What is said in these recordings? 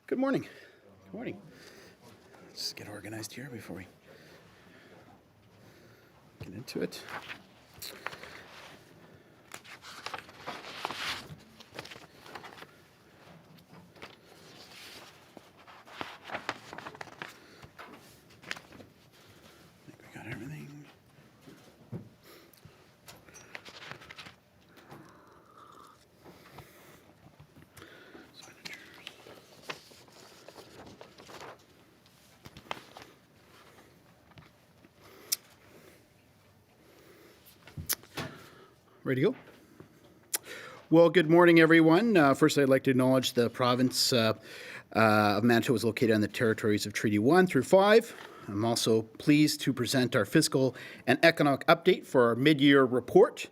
Good morning. Good morning. Let's get organized here before we get into it. I think we got everything. Ready to go? Well, good morning, everyone. First, I'd like to acknowledge the province of Manitoba is located on the territories of Treaty 1 through 5. I'm also pleased to present our fiscal and economic update for our mid-year report.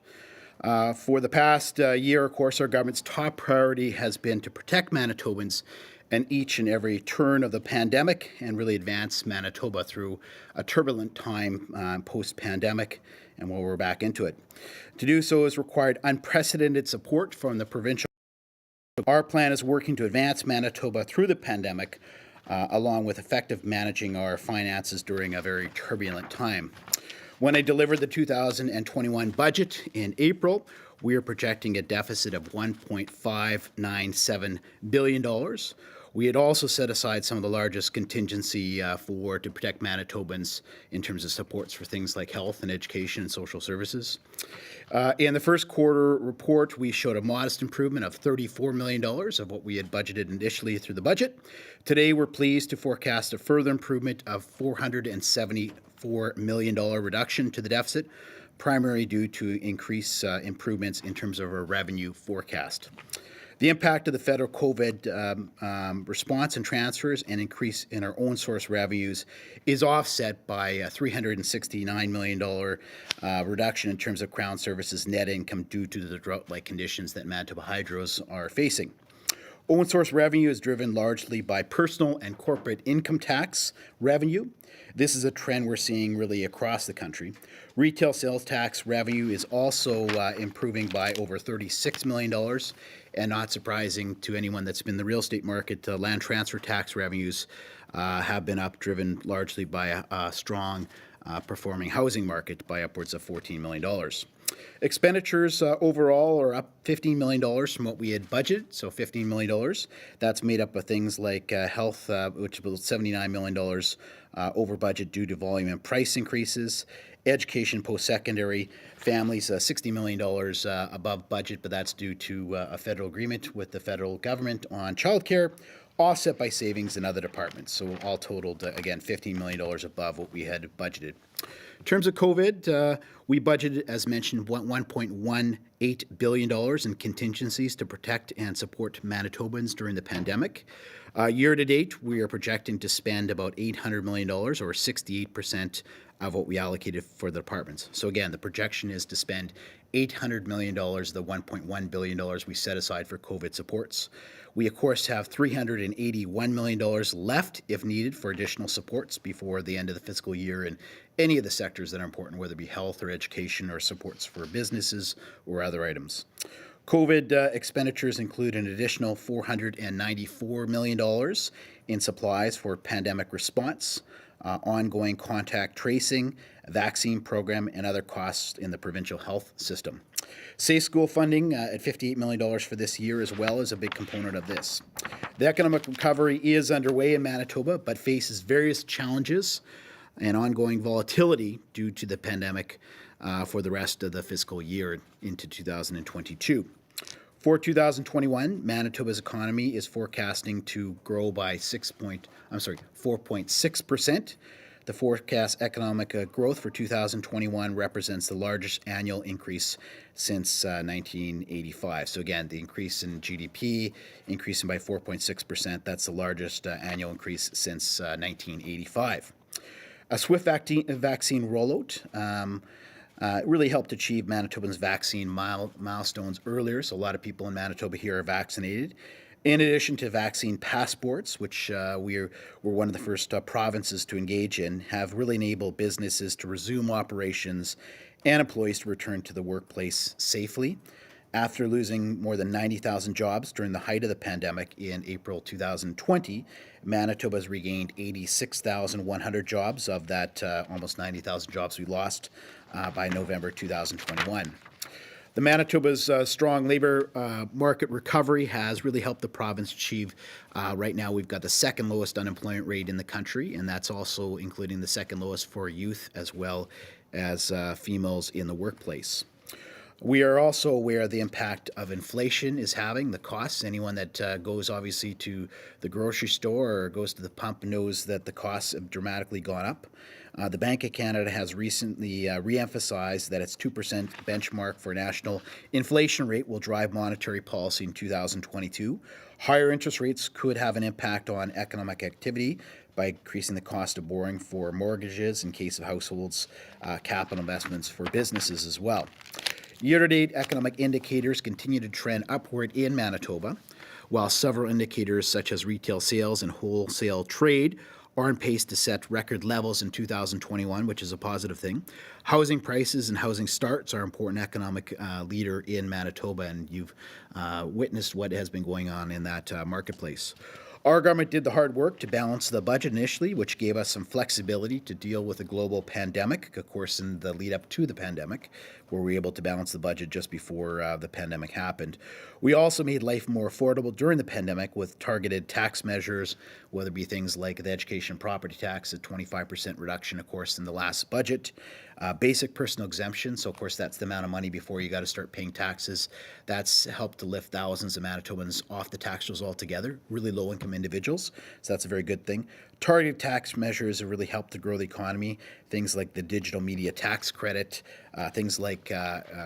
For the past year, of course, our government's top priority has been to protect Manitobans and each and every turn of the pandemic and really advance Manitoba through a turbulent time post-pandemic and while we're back into it. To do so has required unprecedented support from the provincial. Our plan is working to advance Manitoba through the pandemic along with effective managing our finances during a very turbulent time. When I delivered the 2021 budget in April, we are projecting a deficit of $1.597 billion. We had also set aside some of the largest contingency to protect Manitobans in terms of supports for things like health and education and social services. In the first quarter report, we showed a modest improvement of $34 million of what we had budgeted initially through the budget. Today, we're pleased to forecast a further improvement of $474 million reduction to the deficit, primarily due to increased improvements in terms of our revenue forecast. The impact of the federal COVID response and transfers and increase in our own source revenues is offset by a $369 million reduction in terms of Crown Services net income due to the drought-like conditions that Manitoba Hydros are facing. Own source revenue is driven largely by personal and corporate income tax revenue. This is a trend we're seeing really across the country. Retail sales tax revenue is also improving by over $36 million. And not surprising to anyone that's been in the real estate market, land transfer tax revenues have been up, driven largely by a strong performing housing market by upwards of $14 million. Expenditures overall are up $15 million from what we had budgeted, so $15 million. That's made up of things like health, which was $79 million over budget due to volume and price increases. Education, post-secondary, families, $60 million above budget, but that's due to a federal agreement with the federal government on childcare, offset by savings in other departments. So all totaled, again, $15 million above what we had budgeted. In terms of COVID, we budgeted, as mentioned, $1.18 billion in contingencies to protect and support Manitobans during the pandemic. Year to date, we are projecting to spend about $800 million, or 68% of what we allocated for the departments. So again, the projection is to spend $800 million, the $1.1 billion we set aside for COVID supports. We, of course, have $381 million left, if needed, for additional supports before the end of the fiscal year in any of the sectors that are important, whether it be health or education or supports for businesses or other items. COVID expenditures include an additional $494 million in supplies for pandemic response, ongoing contact tracing, vaccine program, and other costs in the provincial health system. Safe School funding at $58 million for this year as well is a big component of this. The economic recovery is underway in Manitoba, but faces various challenges and ongoing volatility due to the pandemic for the rest of the fiscal year into 2022. For 2021, Manitoba's economy is forecasting to grow by 4.6%. The forecast economic growth for 2021 represents the largest annual increase since 1985. So again, the increase in GDP increasing by 4.6%. That's the largest annual increase since 1985. A swift vaccine rollout really helped achieve Manitobans' vaccine milestones earlier, so a lot of people in Manitoba here are vaccinated. In addition to vaccine passports, which we're one of the first provinces to engage in, have really enabled businesses to resume operations and employees to return to the workplace safely. After losing more than 90,000 jobs during the height of the pandemic in April 2020, Manitoba has regained 86,100 jobs of that almost 90,000 jobs we lost by November 2021. The Manitoba's strong labor market recovery has really helped the province achieve, right now we've got the second lowest unemployment rate in the country, and that's also including the second lowest for youth as well as females in the workplace. We are also aware of the impact of inflation is having, the costs. Anyone that goes obviously to the grocery store or goes to the pump knows that the costs have dramatically gone up. The Bank of Canada has recently re-emphasized that its 2% benchmark for national inflation rate will drive monetary policy in 2022. Higher interest rates could have an impact on economic activity by increasing the cost of borrowing for mortgages in case of households, capital investments for businesses as well. Year-to-date economic indicators continue to trend upward in Manitoba, while several indicators such as retail sales and wholesale trade are on pace to set record levels in 2021, which is a positive thing. Housing prices and housing starts are an important economic leader in Manitoba, and you've witnessed what has been going on in that marketplace. Our government did the hard work to balance the budget initially, which gave us some flexibility to deal with a global pandemic, of course, in the lead up to the pandemic, where we were able to balance the budget just before the pandemic happened. We also made life more affordable during the pandemic with targeted tax measures, whether it be things like the education property tax, a 25% reduction, of course, in the last budget. Basic personal exemption, so of course that's the amount of money before you got to start paying taxes. That's helped to lift thousands of Manitobans off the tax rolls altogether, really low-income individuals, so that's a very good thing. Targeted tax measures have really helped to grow the economy, things like the digital media tax credit, things like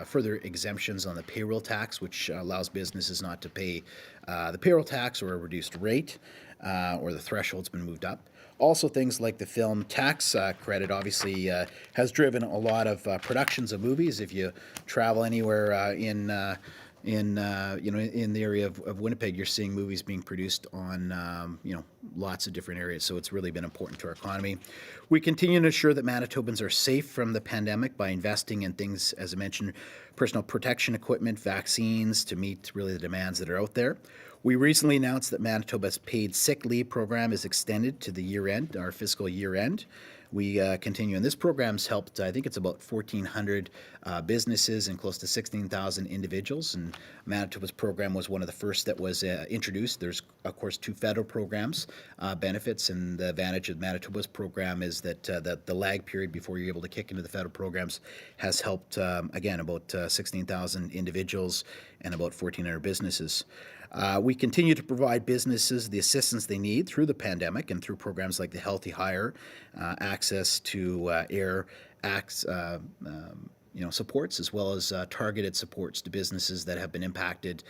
further exemptions on the payroll tax, which allows businesses not to pay the payroll tax or a reduced rate, or the threshold's been moved up. Also, things like the film tax credit obviously has driven a lot of productions of movies. If you travel anywhere in the area of Winnipeg, you're seeing movies being produced on lots of different areas. So it's really been important to our economy. We continue to ensure that Manitobans are safe from the pandemic by investing in things, as I mentioned, personal protection equipment, vaccines to meet really the demands that are out there. We recently announced that Manitoba's paid sick leave program is extended to the year end, our fiscal year end. We continue, and this program's helped, I think it's about 1,400 businesses and close to 16,000 individuals, and Manitoba's program was one of the first that was introduced. There's, of course, 2 federal programs, benefits, and the advantage of Manitoba's program is that the lag period before you're able to kick into the federal programs has helped, again, about 16,000 individuals and about 1,400 businesses. We continue to provide businesses the assistance they need through the pandemic and through programs like the Healthy Hire, access to air acts, supports, as well as targeted supports to businesses that have been impacted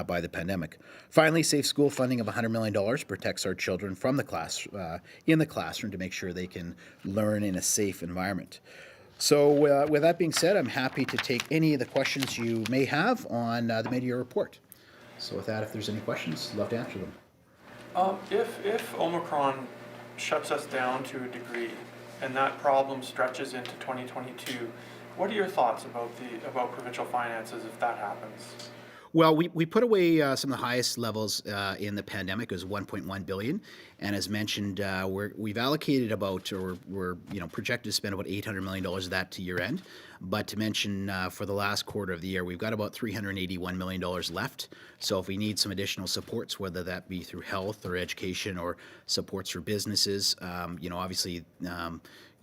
by the pandemic. Finally, Safe School funding of $100 million protects our children from the in the classroom to make sure they can learn in a safe environment. So with that being said, I'm happy to take any of the questions you may have on the mid-year report. So with that, if there's any questions, I'd love to answer them. If Omicron shuts us down to a degree and that problem stretches into 2022, what are your thoughts about provincial finances if that happens? Well, we put away some of the highest levels in the pandemic. It was $1.1 billion, and as mentioned, we've allocated about, or we're projected to spend about $800 million of that to year end. But to mention, for the last quarter of the year, we've got about $381 million left. So if we need some additional supports, whether that be through health or education or supports for businesses, obviously,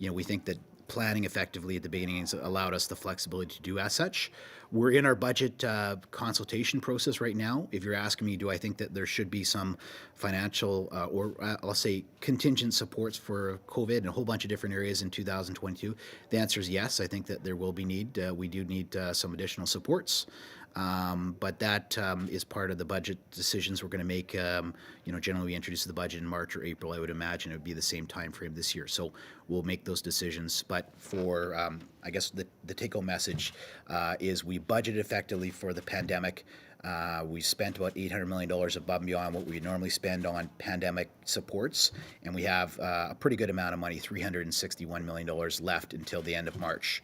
we think that planning effectively at the beginning has allowed us the flexibility to do as such. We're in our budget consultation process right now. If you're asking me, do I think that there should be some financial or I'll say contingent supports for COVID in a whole bunch of different areas in 2022? The answer is yes. I think that there will be need. We do need some additional supports. But that is part of the budget decisions we're going to make. Generally we introduce the budget in March or April. I would imagine it would be the same time frame this year. So we'll make those decisions. But for, I guess the take-home message is we budgeted effectively for the pandemic. We spent about $800 million above and beyond what we normally spend on pandemic supports, and we have a pretty good amount of money, $361 million left until the end of March.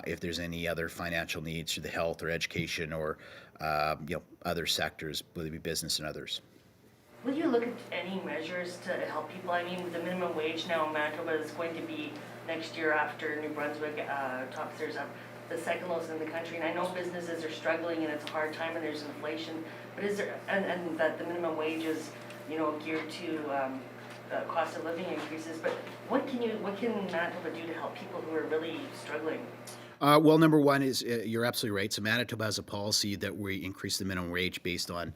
if there's any other financial needs through the health or education or other sectors, whether it be business and others. Will you look at any measures to help people? I mean, the minimum wage now in Manitoba is going to be next year after New Brunswick tops theirs up the second lowest in the country. And I know businesses are struggling and it's a hard time and there's inflation. But is there, and that the minimum wage is, geared to cost of living increases. But what can Manitoba do to help people who are really struggling? Well, number one is you're absolutely right. So Manitoba has a policy that we increase the minimum wage based on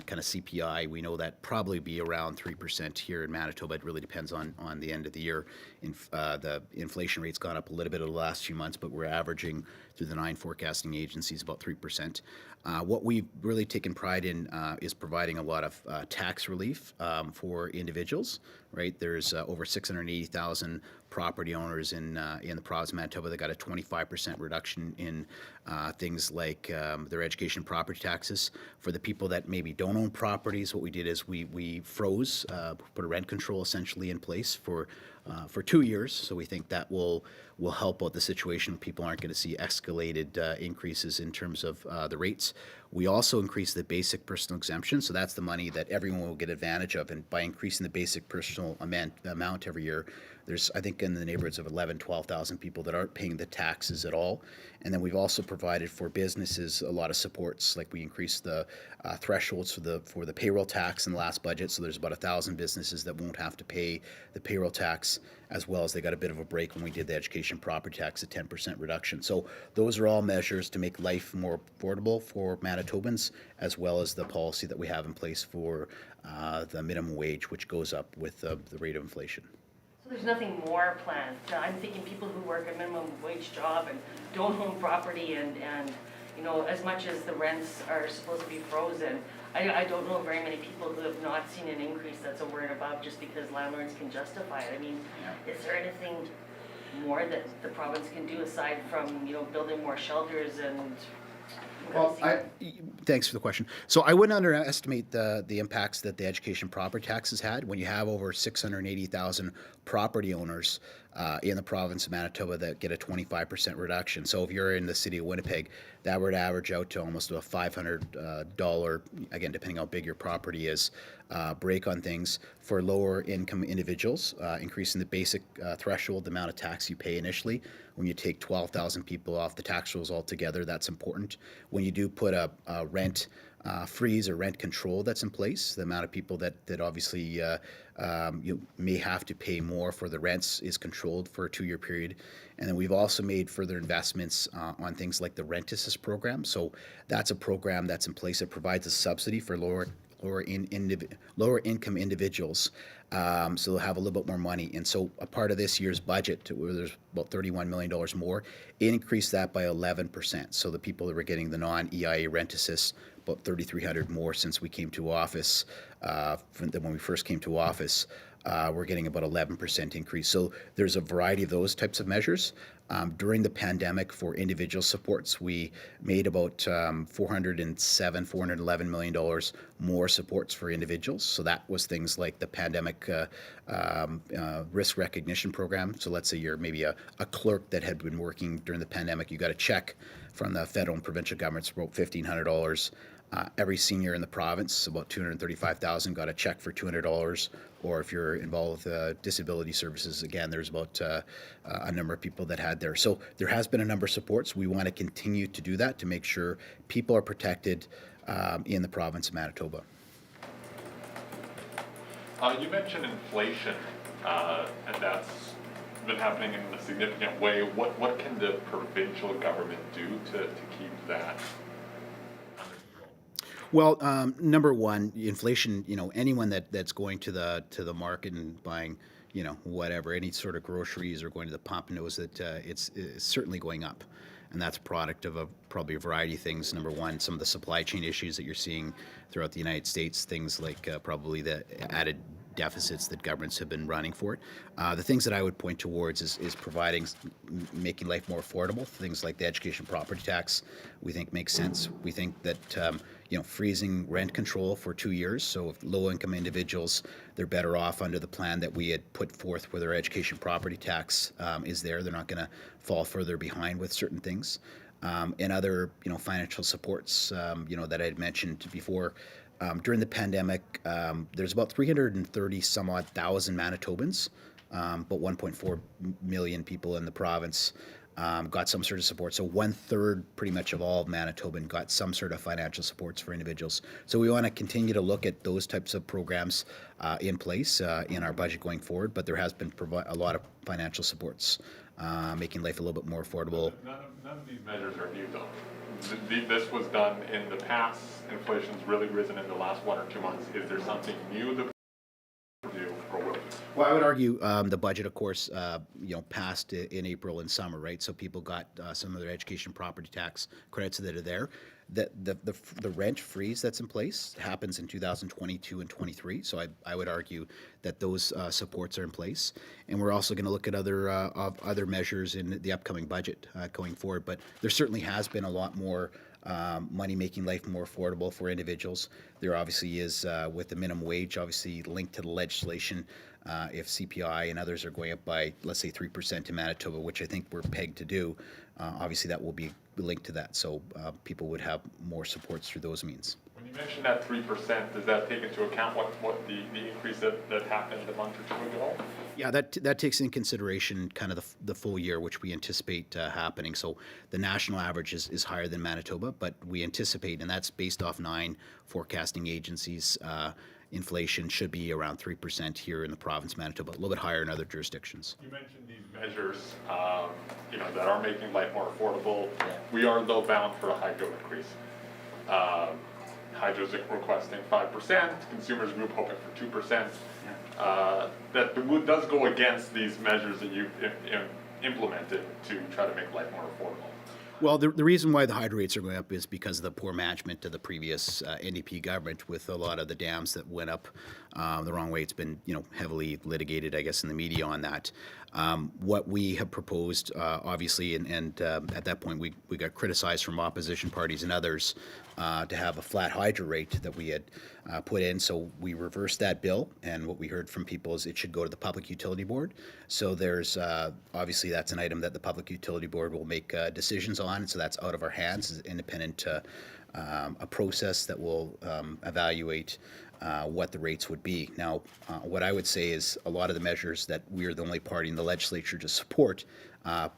kind of CPI. We know that probably be around 3% here in Manitoba. It really depends on the end of the year. The inflation rate's gone up a little bit over the last few months, but we're averaging through the 9 forecasting agencies about 3%. What we've really taken pride in is providing a lot of tax relief for individuals. Right, there's over 680,000 property owners in the province of Manitoba that got a 25% reduction in things like their education property taxes. For the people that maybe don't own properties, what we did is we froze, put a rent control essentially in place for 2 years. So we think that will help out the situation. People aren't going to see escalated increases in terms of the rates. We also increased the basic personal exemption, so that's the money that everyone will get advantage of. And by increasing the basic personal amount every year, there's, I think, in the neighborhoods of 11,000, 12,000 people that aren't paying the taxes at all. And then we've also provided for businesses a lot of supports, like we increased the thresholds for the payroll tax in the last budget. So there's about 1,000 businesses that won't have to pay the payroll tax, as well as they got a bit of a break when we did the education property tax, a 10% reduction. So those are all measures to make life more affordable for Manitobans, as well as the policy that we have in place for the minimum wage, which goes up with the rate of inflation. So there's nothing more planned. I'm thinking people who work a minimum wage job and don't own property and as much as the rents are supposed to be frozen, I don't know very many people who have not seen an increase that's over and above just because landlords can justify it. I mean, is there anything more that the province can do aside from, building more shelters and Well, thanks for the question. So I wouldn't underestimate the impacts that the education property tax has had. When you have over 680,000 property owners in the province of Manitoba that get a 25% reduction. So if you're in the city of Winnipeg, that would average out to almost a $500, again, depending how big your property is, break on things. For lower income individuals, increasing the basic threshold, the amount of tax you pay initially. When you take 12,000 people off the tax rolls altogether, that's important. When you do put a rent freeze or rent control that's in place, the amount of people that obviously you may have to pay more for the rents is controlled for a 2-year period. And then we've also made further investments on things like the Rent Assist program. So that's a program that's in place that provides a subsidy for lower income individuals, so they'll have a little bit more money. And so a part of this year's budget, where there's about $31 million more, it increased that by 11%. So the people that were getting the non-EIA rent assist, about 3,300 more since we came to office, than when we first came to office. We're getting about 11% increase. So there's a variety of those types of measures. During the pandemic, for individual supports, we made about $411 million more supports for individuals. So that was things like the pandemic risk recognition program. So let's say you're maybe a clerk that had been working during the pandemic. You got a check from the federal and provincial governments for about $1,500. Every senior in the province, about 235,000, got a check for $200. Or if you're involved with disability services, again, there's about a number of people that had there. So there has been a number of supports. We want to continue to do that to make sure people are protected in the province of Manitoba. You mentioned inflation, and that's been happening in a significant way. What can the provincial government do to keep that? Well, number one, inflation. Anyone that's going to the market and buying, whatever, any sort of groceries or going to the pump knows that it's certainly going up, and that's a product of probably a variety of things. Number one, some of the supply chain issues that you're seeing throughout the United States, things like probably the added deficits that governments have been running for it. The things that I would point towards is making life more affordable. Things like the education property tax, we think makes sense. We think that freezing rent control for 2 years. So if low-income individuals, they're better off under the plan that we had put forth where their education property tax is there. They're not going to fall further behind with certain things. And other, financial supports, that I had mentioned before. During the pandemic, there's about 330 some odd thousand Manitobans, but 1.4 million people in the province got some sort of support. So 1/3 pretty much of all Manitoban got some sort of financial supports for individuals. So we want to continue to look at those types of programs in place in our budget going forward, but there has been a lot of financial supports, making life a little bit more affordable. None of these measures are new though. This was done in the past. Inflation's really risen in the last 1 or 2 months. Is there something new that we do or will? Well, I would argue the budget, of course, passed in April and summer, right? So people got some of their education property tax credits that are there. The rent freeze that's in place happens in 2022 and 23. So I would argue that those supports are in place, and we're also going to look at other measures in the upcoming budget going forward. But there certainly has been a lot more money making life more affordable for individuals. There obviously is with the minimum wage, obviously linked to the legislation. If CPI and others are going up by, let's say, 3% in Manitoba, which I think we're pegged to do, obviously that will be linked to that. So people would have more supports through those means. When you mentioned that 3%, does that take into account what the increase that happened a month or two ago? Yeah, that takes in consideration kind of the full year, which we anticipate happening. So the national average is higher than Manitoba, but we anticipate, and that's based off 9 forecasting agencies, inflation should be around 3% here in the province of Manitoba, a little bit higher in other jurisdictions. You mentioned these measures, that are making life more affordable. We are though bound for a hydro increase. Hydro's requesting 5%, consumers group hoping for 2%. That does go against these measures that you've implemented to try to make life more affordable. Well, the reason why the hydro rates are going up is because of the poor management of the previous NDP government with a lot of the dams that went up the wrong way. It's been, heavily litigated, I guess, in the media on that. What we have proposed, obviously, and at that point we got criticized from opposition parties and others to have a flat hydro rate that we had put in. So we reversed that bill, and what we heard from people is it should go to the Public Utility Board. So there's obviously that's an item that the Public Utility Board will make decisions on, and so that's out of our hands. It's independent a process that will evaluate what the rates would be. Now, what I would say is a lot of the measures that we're the only party in the legislature to support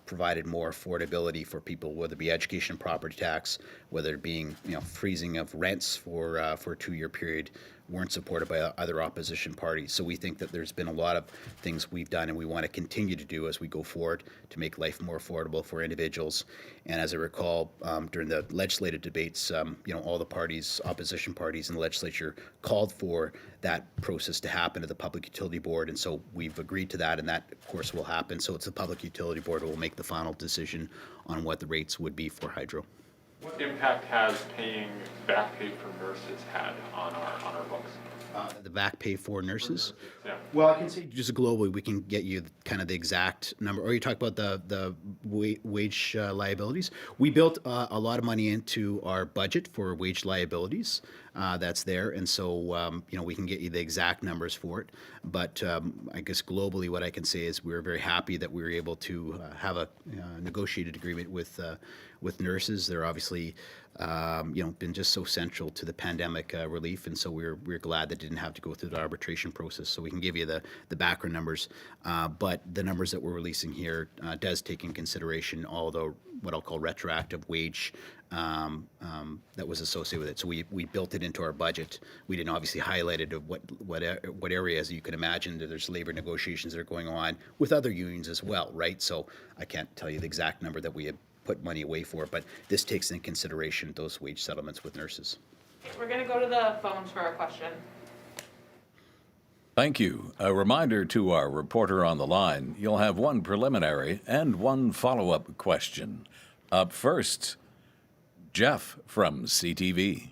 provided more affordability for people, whether it be education and property tax, whether it being freezing of rents for a 2-year period, weren't supported by other opposition parties. So we think that there's been a lot of things we've done and we want to continue to do as we go forward to make life more affordable for individuals. And as I recall, during the legislative debates, all the parties, opposition parties in the legislature called for that process to happen to the Public Utility Board. And so we've agreed to that, and that, of course, will happen. So it's the Public Utility Board who will make the final decision on what the rates would be for hydro. What impact has paying back pay for nurses had on our books? The back pay for nurses? Yeah. Well, I can say just globally, we can get you kind of the exact number. Or you talk about the wage liabilities. We built a lot of money into our budget for wage liabilities. That's there, and so we can get you the exact numbers for it. But I guess globally, what I can say is we're very happy that we were able to have a negotiated agreement with nurses. They're obviously been just so central to the pandemic relief, and so we're glad that didn't have to go through the arbitration process. So we can give you the background numbers, but the numbers that we're releasing here does take in consideration all the what I'll call retroactive wage that was associated with it. So we built it into our budget. We didn't obviously highlight it of what areas you can imagine that there's labor negotiations that are going on with other unions as well, right? So I can't tell you the exact number that we had put money away for, but this takes in consideration those wage settlements with nurses. We're going to go to the phones for a question. Thank you. A reminder to our reporter on the line, you'll have one preliminary and one follow-up question. Up first, Jeff from CTV.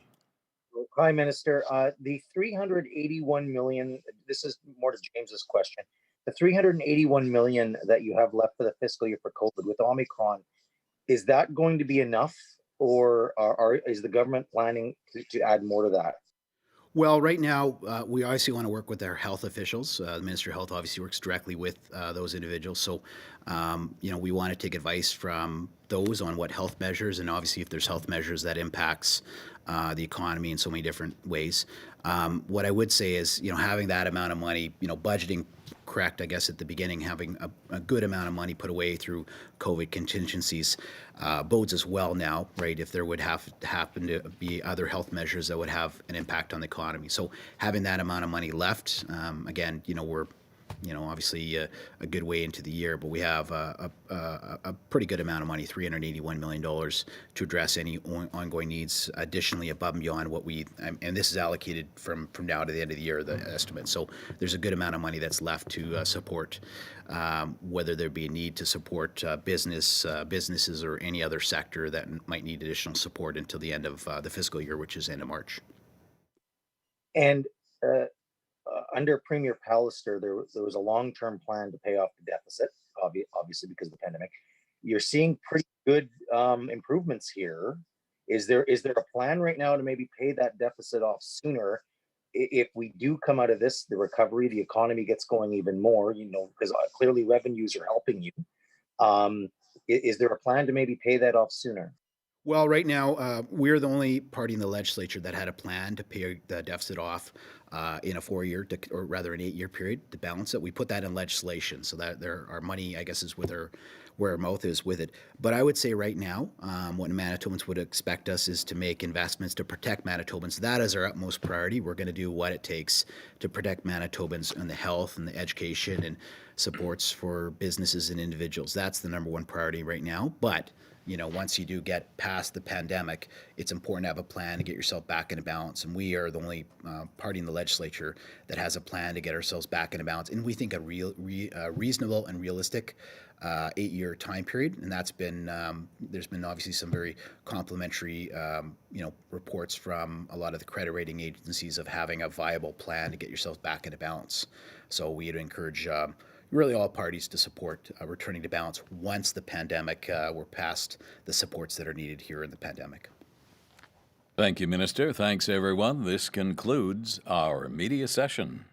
Hi, Minister. The 381 million, this is more to James's question. The 381 million that you have left for the fiscal year for COVID with Omicron, is that going to be enough or is the government planning to add more to that? Well, right now, we obviously want to work with our health officials. The Minister of Health obviously works directly with those individuals. So, we want to take advice from those on what health measures, and obviously if there's health measures that impacts the economy in so many different ways. What I would say is, having that amount of money, budgeting correct, I guess, at the beginning, having a good amount of money put away through COVID contingencies bodes us well now, right? If there would have to happen to be other health measures that would have an impact on the economy. So having that amount of money left, again, we're obviously a good way into the year, but we have a pretty good amount of money, $381 million, to address any ongoing needs additionally above and beyond what and this is allocated from now to the end of the year, the estimate. So there's a good amount of money that's left to support, whether there be a need to support businesses or any other sector that might need additional support until the end of the fiscal year, which is end of March. And under Premier Pallister, there was a long-term plan to pay off the deficit, obviously because of the pandemic. You're seeing pretty good improvements here. Is there a plan right now to maybe pay that deficit off sooner? If we do come out of this, the recovery, the economy gets going even more, because clearly revenues are helping you. Is there a plan to maybe pay that off sooner? Well, right now, we're the only party in the legislature that had a plan to pay the deficit off in a 4-year, or rather an 8-year period to balance it. We put that in legislation so that our money, I guess, is where our mouth is with it. But I would say right now, what Manitobans would expect us is to make investments to protect Manitobans. That is our utmost priority. We're going to do what it takes to protect Manitobans and the health and the education and supports for businesses and individuals. That's the number one priority right now. But once you do get past the pandemic, it's important to have a plan to get yourself back into balance. And we are the only party in the legislature that has a plan to get ourselves back into balance. And we think a reasonable and realistic 8-year time period. And that's been, there's been obviously some very complimentary, reports from a lot of the credit rating agencies of having a viable plan to get yourself back into balance. So we'd encourage really all parties to support returning to balance once the pandemic, we're past the supports that are needed here in the pandemic. Thank you, Minister. Thanks, everyone. This concludes our media session.